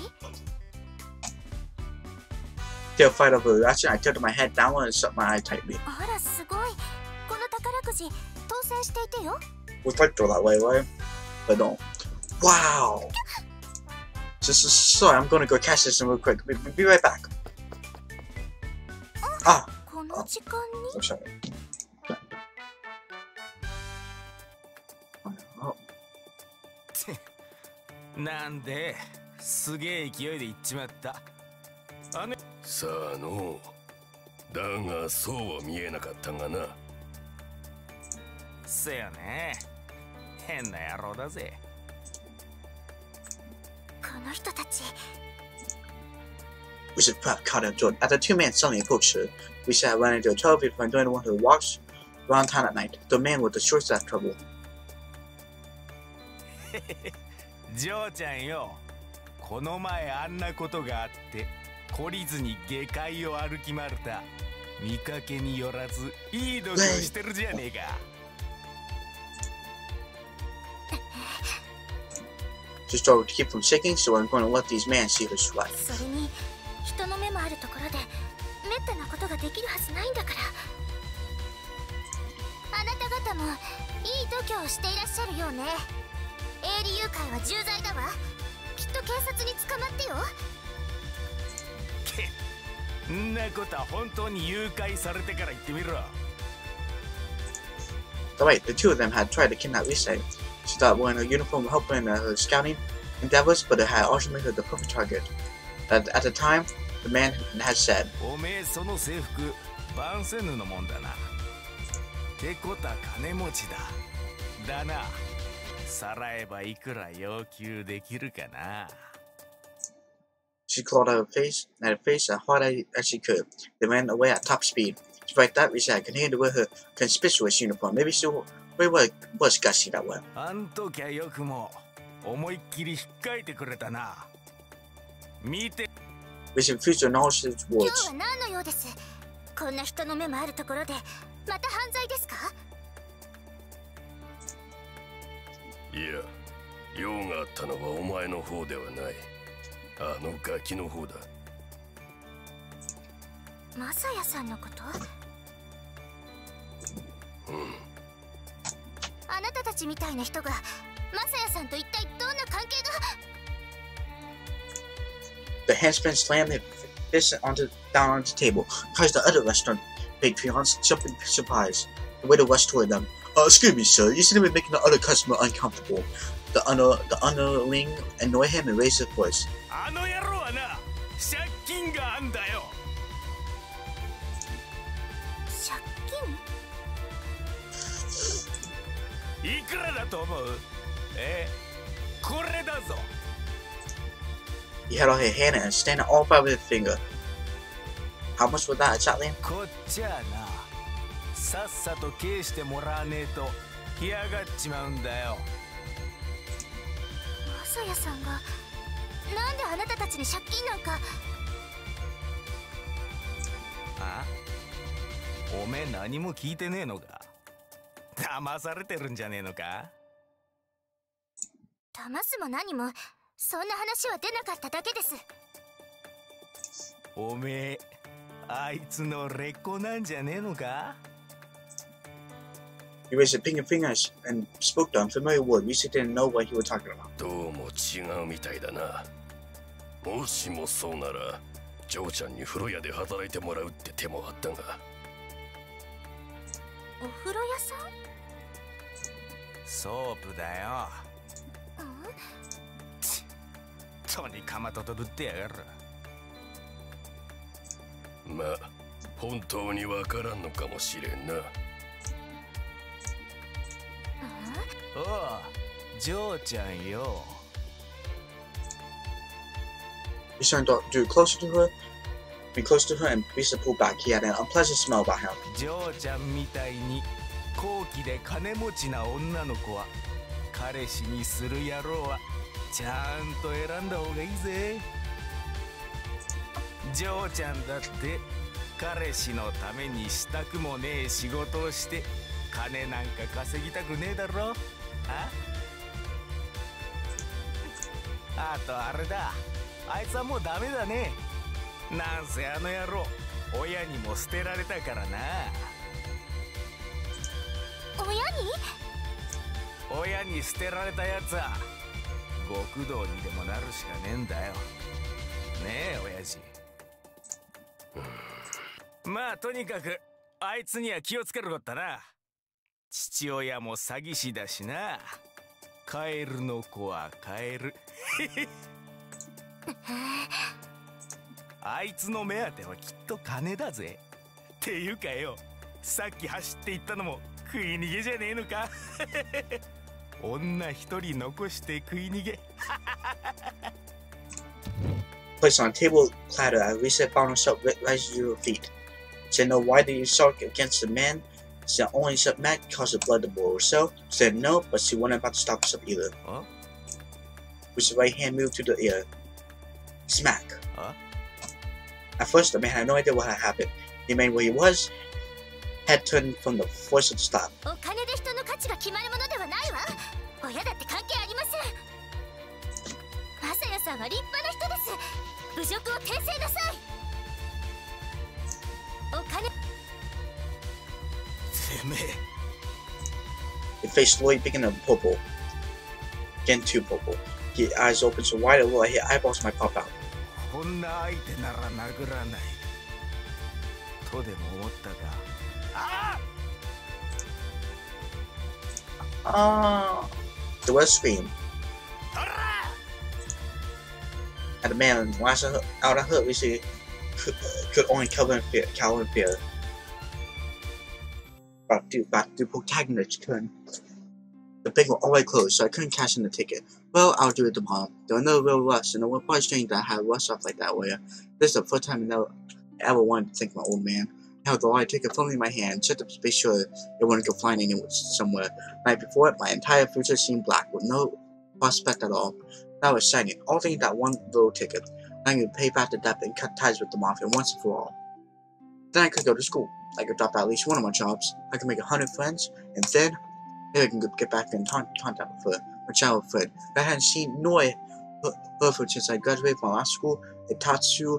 Terrified of the reaction, I tilted my head downward and shut my eye tightly. あらすごい。この宝くじ当選していてよ。 We'll fight through that way, right? But don't. Wow! Sorry, I'm gonna go catch this real quick. Be right back. この時間に？ I'm sorry. Oh. なんですげえ勢いで行っちまった。さあのだがそうは見えなかったがな。せやね。変な野郎だぜ。この人たち。 We should perhaps caught out Jordan. After 2 men suddenly approached her, we said I ran into a trouble if I'm the one who walks around town at night. The man with the short staff trouble. ジョーちゃんよ。この前あんなことがあって懲りずに下界を歩き回るた。見かけによらずいい度胸してるじゃねえか。She struggled to keep from shaking, so I'm going to let these men see her sweat. それに人の目もあるところでめったなことができるはずないんだから。あなた方もいい度胸をしていらっしゃるようね。営利誘拐は重罪だわ。きっと警察に捕まってよ。けんなことは本当に誘拐されてから言ってみろ。Right, the two of them had tried to kidnap Lisa. She thought wearing a uniform would help her in her scouting endeavors, but it had also made her the perfect target. At the time, the man had said, おめえその制服バンセヌのもんだな。てことは金持ちだ。だな。さらえばいくら要求できるかな。She clawed at her face as hard as she could. They ran away at top speed. Despite that, Lisa had continued to wear her conspicuous uniform. Maybe she was gutsy that way. あんときゃよくも思いっきり引っかいてくれたな。見て。Lisa refused to acknowledge his 今 words. 日は何の用です。こんな人の目もあるところでまた犯罪ですか。いや、用があったのはお前の方ではない。あのガキの方だ。マサヤさんのこと？あなたたちみたいな人がマサヤさんと一体どんな関係が。 The henchman slammed his fist down on the table, caused the other restaurant patrons jumping in surprise. The waiter rushed toward them. Excuse me, sir. You seem to be making the other customer uncomfortable. The underling annoyed him and raised his voice. あの野郎はな、借金があんだよ。借金？いくらだと思う？これだぞ。He held out his hand and extended all five of his fingers. How much was that exactly? こっちはな、さっさと返してもらわねえと干上がっちまうんだよ。マサヤさんがなんであなたたちに借金なんか。あ？おめえ何も聞いてねえのか？騙されてるんじゃねえのか？騙すも何もそんな話は出なかっただけです。おめえあいつの劣子なんじゃねえのか？ He raised a finger and spoke the unfamiliar word. Lisa didn't know what he was talking about. どうも違うみたいだな。もしもそうなら、ジョーちゃんに風呂屋で働いてもらうって手もあったが。お風呂屋さん？ソープだよ。うん？とにかまととぶってやがる。まあ、本当にわからんのかもしれんな。おう、ジョーちゃんよ。He drew closer to her, and Lisa pulled back. He had an unpleasant smell about him. ジョーちゃんみたいに高貴で金持ちな女の子は彼氏にする野郎はちゃんと選んだ方がいいぜ。ジョーちゃんだって彼氏のためにしたくもねえ仕事をして金なんか稼ぎたくねえだろ。あとあれだ、あいつはもうダメだね。なんせあの野郎親にも捨てられたからな。親に捨てられたやつは極道にでもなるしかねえんだよ。ねえ親父。まあとにかくあいつには気をつけるこったな。父親も詐欺師だしな。カエルの子はカエル。あいつの目当てはきっと金だぜ。っていうかよ、さっき走っていったのも食い逃げじゃねえのか。女一人残して食い逃げ。Placed on a table clatter, Lisa found herself rising to her feet. She didn't know why they sulked against the man. She had only shut Matt caused the blood to boil herself. She said no, but she wasn't about to stop herself either. Huh? Lisa's right hand moved to the ear. Smack. Huh? At first, the man had no idea what had happened. He remained where he was, head turned from the force to stop. お金で人の価値が決まるものではないわ。親だって関係ありません。さんは立派な人です。侮辱を訂正なさい。お金。てめえ。 His face slowly began to purple. Again, too purple. His eyes open so wide it looked like his eyeballs might pop out. こんな相手なら殴らないとでも思ったか。あAh! There was a scream. And the man lashed out a hood, which he could only cower in fear. About to protagonist turn. The bank were already closed, so I couldn't cash in the ticket. Well, I'll do it tomorrow. There were no real rush, and it was probably strange that I had rushed off like that way. This is the first time I ever wanted to thank my old man. I held the lottery ticket firmly in my hand, checked up to be sure it wouldn't go flying anywhere somewhere. The night before it, my entire future seemed black, with no prospect at all. That was exciting, all thinking that one little ticket. I could pay back the debt and cut ties with the mafia once and for all. Then I could go to school. I could drop out at least one of my jobs. I could make 100 friends, and then maybe I can get back in contact with her, my childhood friend. I hadn't seen nor heard from since I graduated from last school, a Tatsu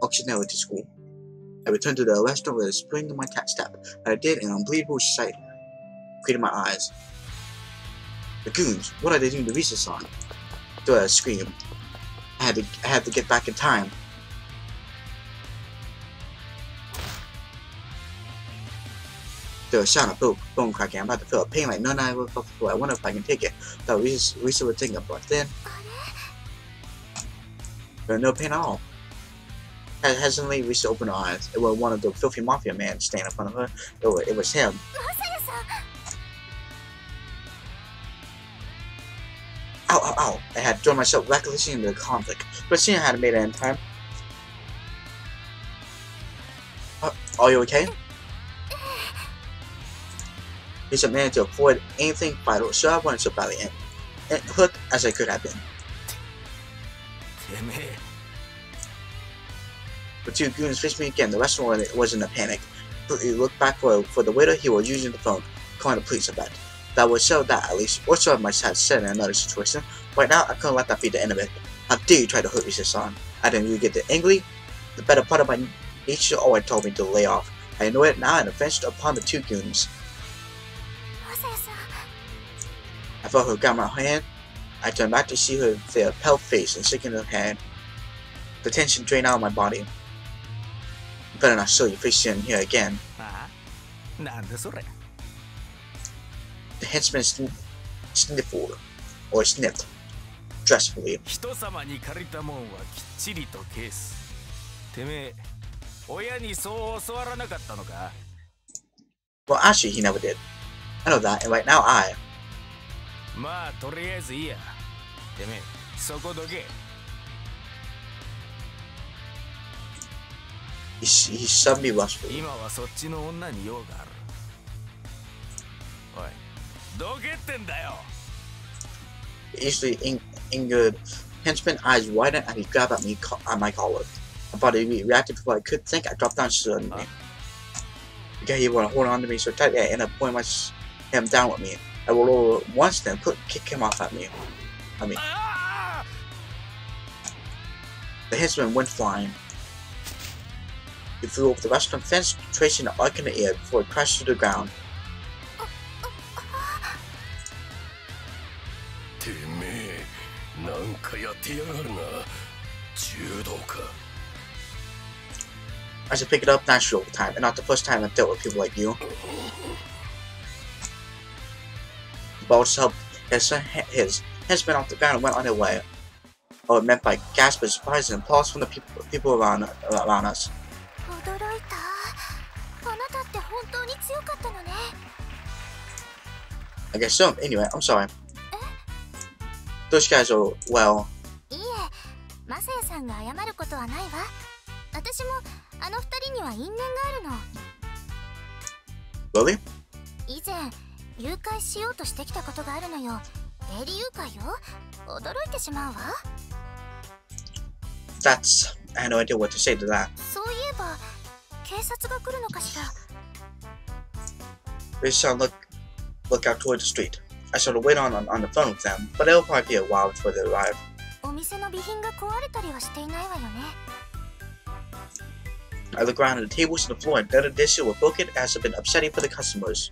auxiliary school. I returned to the restaurant with a spring in my step, and I did an unbelievable sight greeted my eyes. The goons, what are they doing to Risa-san? Though I screamed. I had to get back in time. There was a sound of bone cracking. I'm about to feel a pain like none I ever felt before. I wonder if I can take it. Thought Risa would think about it. Then there was no pain at all. Hesitantly, Risa opened her eyes. It was one of the filthy mafia men standing in front of her. It was him. Ow, ow, ow. I had thrown myself recklessly into the conflict, but seeing I hadn't made it in time. Are you okay? He managed to avoid anything vital, so I wanted so badly and hooked as I could have been. The two goons faced me again. The restaurant was in a panic. He looked back for the waiter. He was using the phone, calling the police. I bet that would settle that at least, or so I might have said in another situation. Right now, I couldn't let that be the end of it. How dare you try to hurt Risa-san? I didn't really get angry. The better part of my nature always told me to lay off. I know it now and avenged upon the two goons. I felt her grab my hand. I turned back to see her their pale face and shaking her hand. The tension drained out of my body. You better not show your face in here again. The henchman sniffled, or sniffed, dressfully. Well, actually, he never did. I know that, and right now I. He shoved me lustfully. Easily angered henchman eyes widened and he grabbed at me on my collar. My body reacted before I could think. I dropped down suddenly. Okay, he wanted to hold on to me so tight that I ended up pulling him down with me. I rolled over once, then kick him off at me. The henchman went flying. He flew over the restaurant fence, tracing an arc in the air before it crashed to the ground. I should pick it up naturally over time, and not the first time I've dealt with people like you. The boss helped his henchmen off the ground and went on their way. Oh, it meant by gasps of surprise and applause from the people around us. I guess so. Anyway, I'm sorry. Those guys are, well... Really? That's... I had no idea what to say to that. We shall look out toward the street. I shall wait on the phone with them, but it'll probably be a while before they arrive. I look around at the tables and the floor, and the other dishes were broken as have been upsetting for the customers.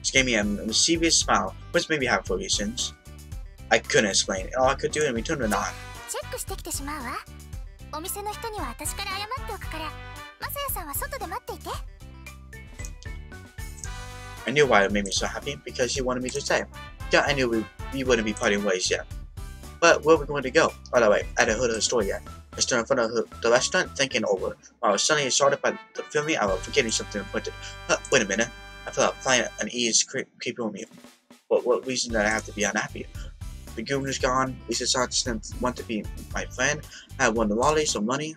She gave me a mischievous smile, which made me have for reasons. I couldn't explain, and all I could do in return was nod. I knew why it made me so happy, because she wanted me to stay. Yeah, I knew we wouldn't be parting ways yet. But where were we going to go? By the way, I hadn't heard of her story yet. I stood in front of the restaurant thinking over, while I was suddenly startled by the feeling I was forgetting something important. Wait a minute. I felt flying unease creeping on me. But what reason did I have to be unhappy? The goon is gone. Lisa didn't want to be my friend. I had won the lottery, some money.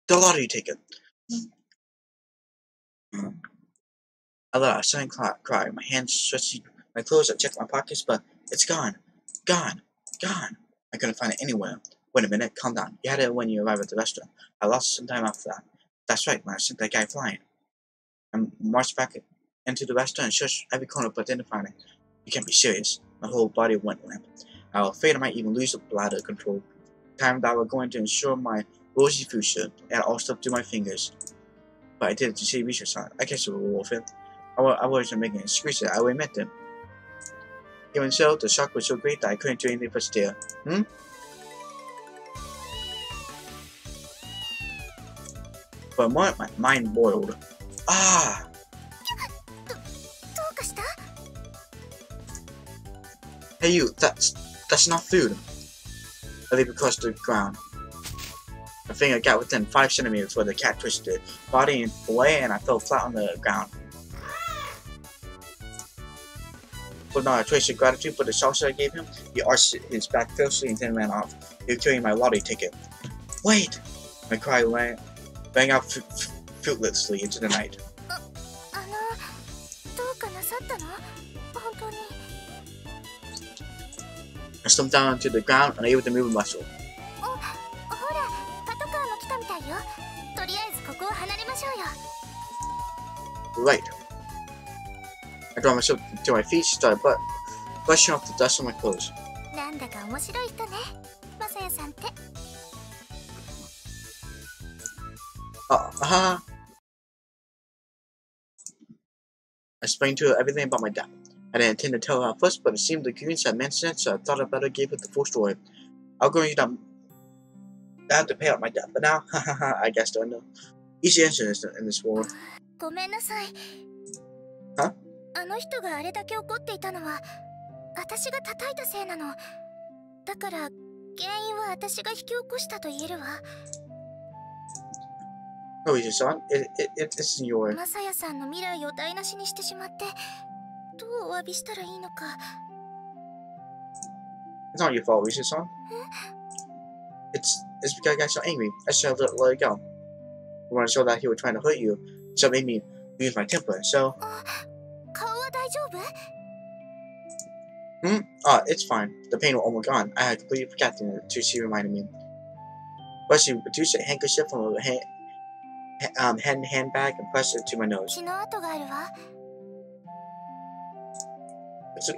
The lottery ticket. I let out a sudden cry. My hands stretched my clothes. I checked my pockets, but it's gone. Gone. Gone. I couldn't find it anywhere. Wait a minute. Calm down. You had it when you arrived at the restaurant. I lost it some time after that. That's right. When I sent that guy flying. I marched back into the restaurant and searched every corner but didn't find it. You can't be serious. My whole body went limp. I was afraid I might even lose the bladder control. The time that I was going to ensure my rosy future, and all slipped through my fingers. But I did it to see research on it. I guess it was worth it. I wasn't making excuses. I would admit them. Even so, the shock was so great that I couldn't do anything but stare. For a moment, my mind boiled. Ah! Hey you, that's not food. I leap across the ground. My finger got within 5 centimeters where the cat twisted, body away, and I fell flat on the ground. But not a trace of gratitude for the salsa I gave him, he arched his back fiercely and then ran off. He was carrying my lottery ticket. Wait! My cry rang out fruitlessly into the night. I slumped down onto the ground, unable to move a muscle. Right. I draw myself to my feet, started brushing off the dust on my clothes. I explained to her everything about my death. I didn't intend to tell her at first, but it seemed the goons had mentioned it, so I thought I better give her the full story. I'll go into I have to pay out my debt, but now, I guess I know. Easy answer in this world. Huh? Oh, Ise-san, it isn't your... It's not your fault, Ise-san. It's because I got so angry. I should have let it go. I wanted to show that he was trying to hurt you, so it made me lose my temper, so... it's fine. The pain was almost gone. I had completely forgotten it until she reminded me. But she produced a handkerchief from her handbag and pressed it to my nose.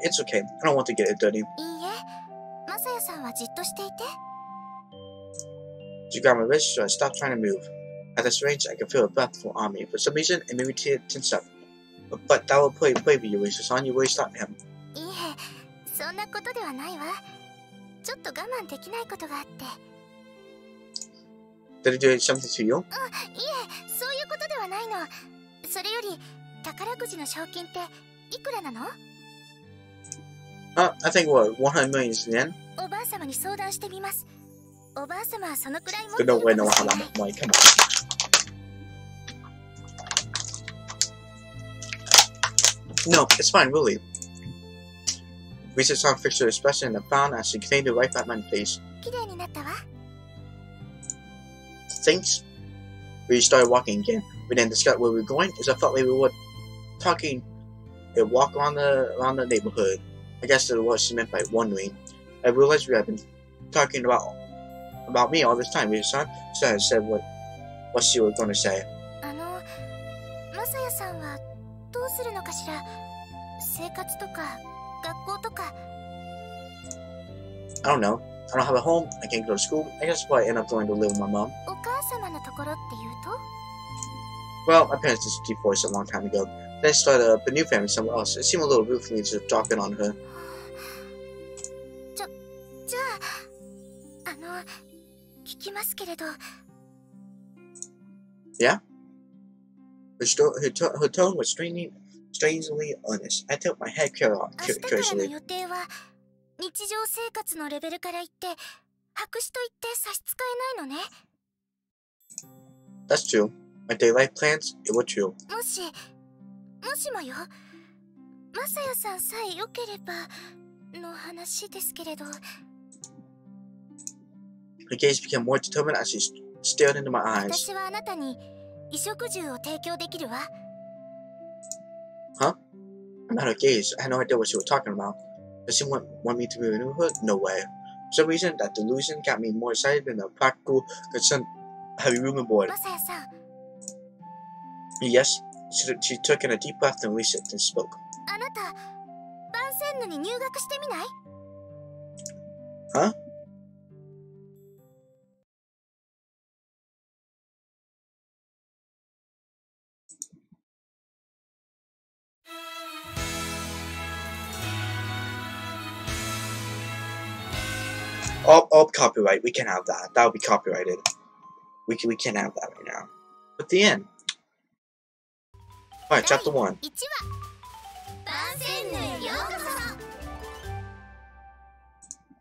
It's okay. I don't want to get it dirty. She grabbed my wrist, so I stopped trying to move. At this range, I could feel her breath on me. For some reason, it made me tense up. But that would play with you, Ise-san. You really stopped him. Did he do something to you? I think what, 100 million yen? Good, no way, no, how much money, come on. No, it's fine, really. Ise-san fixed her expression and found as she continued to wipe out my face. Thanks. We started walking again. We didn't discuss where we were going, as I thought maybe we were talking a walk around the neighborhood. I guess that's what she meant by wondering. I realized we had been talking about me all this time, Ise-san, so I said what she was going to say. さやさんはどうするのかしら。生活とか学校とか。I don't know. I don't have a home. I can't go to school. I guess I'll probably end up going to live with my mom. お母様のところって言うと？ Well, my parents divorced a long time ago. They started up a new family somewhere else. It seemed a little rude for me to drop in on her. じゃあ、聞きますけれど。Yeah? Her tone was strangely honest. I tipped my head 明日からの curiously. 予定は日常生活のレベルから言って白紙と言って差し支えないのね。That's true. My daily life plans, it was true. もしもよ、まさやさんさえ良ければの話ですけれど。 Her gaze became more determined as she stared into my eyes. 私はあなたに衣食住を提供できるわ。 Huh? I'm at her gaze. I had no idea what she was talking about. Does she want me to move into her? No way. For some reason, that delusion got me more excited than the practical concern heavy room and board. まさやさん、 Yes, she took in a deep breath and released it, then spoke. あなたバンセンヌに入学してみない？ Huh? Oh, copyright. We can't have that. That would be copyrighted. We can't have that right now. But the end. Alright, chapter 1. 1話、バンセンヌへようこ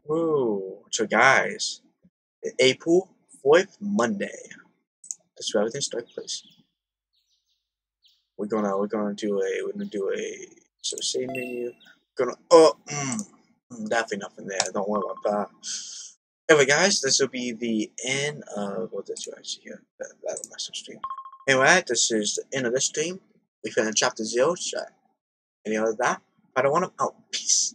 そ。 Woo. So guys, April 4th, Monday. That's where everything starts place. We're gonna do a save menu. Definitely nothing there. Don't worry about that. Anyway, guys, this will be the end of this right here. That'll mess up stream. Anyway, this is the end of this stream. We finished chapter 0. Any other than that? I don't want to. Oh, peace.